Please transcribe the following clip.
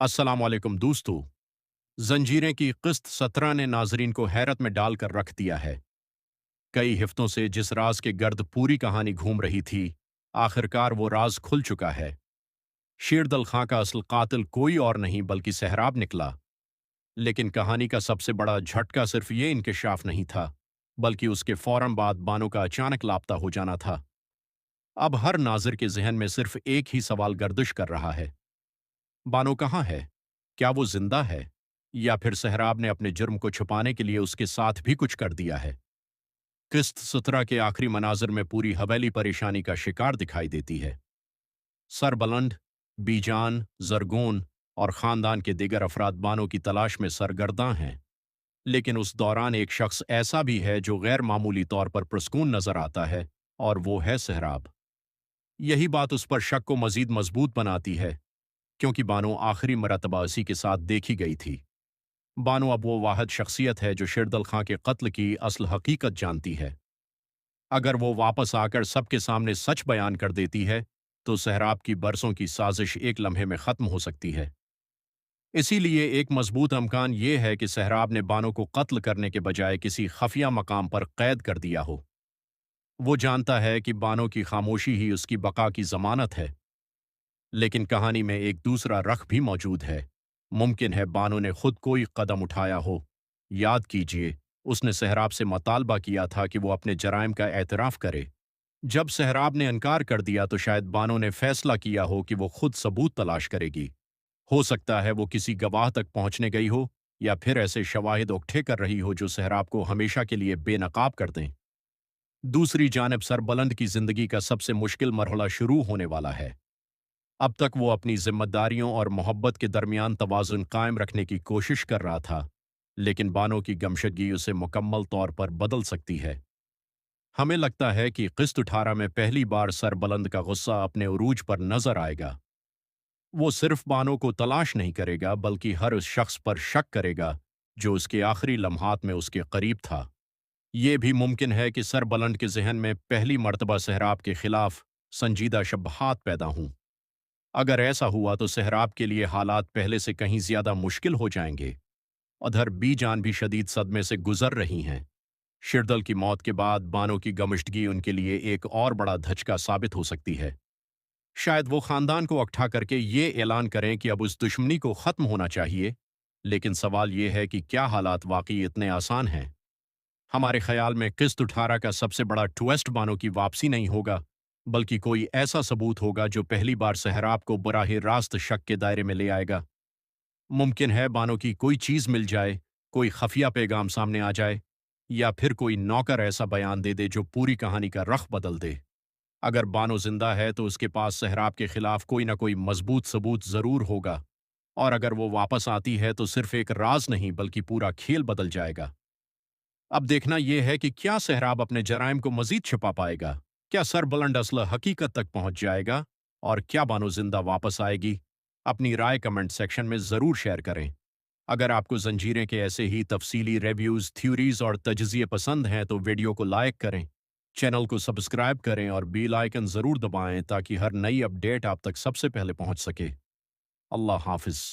अस्सलाम वालेकुम दोस्तों। जंजीरें की किस्त 17 ने नाजरीन को हैरत में डालकर रख दिया है। कई हफ्तों से जिस राज के गर्द पूरी कहानी घूम रही थी, आखिरकार वो राज खुल चुका है। शेरदल खां का असल कातिल कोई और नहीं बल्कि सहराब निकला। लेकिन कहानी का सबसे बड़ा झटका सिर्फ ये इंकिशाफ नहीं था, बल्कि उसके फौरन बाद बानो का अचानक लापता हो जाना था। अब हर नाजिर के जहन में सिर्फ एक ही सवाल गर्दिश कर रहा है, बानो कहाँ है? क्या वो जिंदा है? या फिर सहराब ने अपने जुर्म को छुपाने के लिए उसके साथ भी कुछ कर दिया है? किस्त 17 के आखिरी मनाजिर में पूरी हवेली परेशानी का शिकार दिखाई देती है। सरबलंद, बीजान, जरगोन और खानदान के दिगर अफराद बानो की तलाश में सरगर्दां हैं। लेकिन उस दौरान एक शख्स ऐसा भी है जो गैर मामूली तौर पर पुरस्कून नजर आता है, और वो है सहराब। यही बात उस पर शक को मजीद मजबूत बनाती है, क्योंकि बानो आखिरी मरतबा उसी के साथ देखी गई थी। बानो अब वो वाहिद शख्सियत है जो शेरदल खां के कत्ल की असल हकीकत जानती है। अगर वो वापस आकर सबके सामने सच बयान कर देती है, तो सहराब की बरसों की साजिश एक लम्हे में ख़त्म हो सकती है। इसीलिए एक मजबूत इम्कान ये है कि सहराब ने बानो को कत्ल करने के बजाय किसी खफिया मकाम पर कैद कर दिया हो। वो जानता है कि बानो की खामोशी ही उसकी बका की जमानत है। लेकिन कहानी में एक दूसरा रख भी मौजूद है। मुमकिन है बानो ने खुद कोई कदम उठाया हो। याद कीजिए, उसने सहराब से मतालबा किया था कि वो अपने जराइम का एतराफ़ करे। जब सहराब ने इनकार कर दिया तो शायद बानो ने फैसला किया हो कि वो खुद सबूत तलाश करेगी। हो सकता है वो किसी गवाह तक पहुंचने गई हो, या फिर ऐसे शवाहिद इकट्ठे कर रही हो जो सहराब को हमेशा के लिए बेनकाब कर दें। दूसरी जानिब सरबलंद की जिंदगी का सबसे मुश्किल मरहला शुरू होने वाला है। अब तक वो अपनी जिम्मेदारियों और मोहब्बत के दरमियान तवाज़ुन कायम रखने की कोशिश कर रहा था, लेकिन बानो की गमशदगी उसे मुकम्मल तौर पर बदल सकती है। हमें लगता है कि किस्त 18 में पहली बार सरबलंद का गुस्सा अपने उरूज पर नजर आएगा। वो सिर्फ बानो को तलाश नहीं करेगा, बल्कि हर उस शख्स पर शक करेगा जो उसके आखिरी लम्हात में उसके करीब था। ये भी मुमकिन है कि सरबलंद के जहन में पहली मर्तबा सहराब के खिलाफ संजीदा शब्हात पैदा हों। अगर ऐसा हुआ तो सहराब के लिए हालात पहले से कहीं ज्यादा मुश्किल हो जाएंगे। उधर बीजान भी शदीद सदमे से गुजर रही हैं। शिरदल की मौत के बाद बानो की गमशदगी उनके लिए एक और बड़ा धचका साबित हो सकती है। शायद वो खानदान को इकट्ठा करके ये ऐलान करें कि अब उस दुश्मनी को खत्म होना चाहिए। लेकिन सवाल ये है कि क्या हालात वाकई इतने आसान हैं? हमारे ख्याल में किस्त 18 का सबसे बड़ा ट्विस्ट बानो की वापसी नहीं होगा, बल्कि कोई ऐसा सबूत होगा जो पहली बार सहराब को बराह रास्त शक के दायरे में ले आएगा। मुमकिन है बानो की कोई चीज़ मिल जाए, कोई खफिया पैगाम सामने आ जाए, या फिर कोई नौकर ऐसा बयान दे दे जो पूरी कहानी का रख बदल दे। अगर बानो जिंदा है तो उसके पास सहराब के खिलाफ कोई ना कोई मजबूत सबूत जरूर होगा, और अगर वो वापस आती है तो सिर्फ एक राज नहीं बल्कि पूरा खेल बदल जाएगा। अब देखना यह है कि क्या सहराब अपने जराइम को मजीद छिपा पाएगा, क्या सरबलंद असल हकीकत तक पहुंच जाएगा, और क्या बानो जिंदा वापस आएगी। अपनी राय कमेंट सेक्शन में ज़रूर शेयर करें। अगर आपको जंजीरें के ऐसे ही तफसीली रिव्यूज़, थ्योरीज और तजज़िए पसंद हैं तो वीडियो को लाइक करें, चैनल को सब्सक्राइब करें और बेल आइकन ज़रूर दबाएं ताकि हर नई अपडेट आप तक सबसे पहले पहुंच सके। अल्लाह हाफिज़।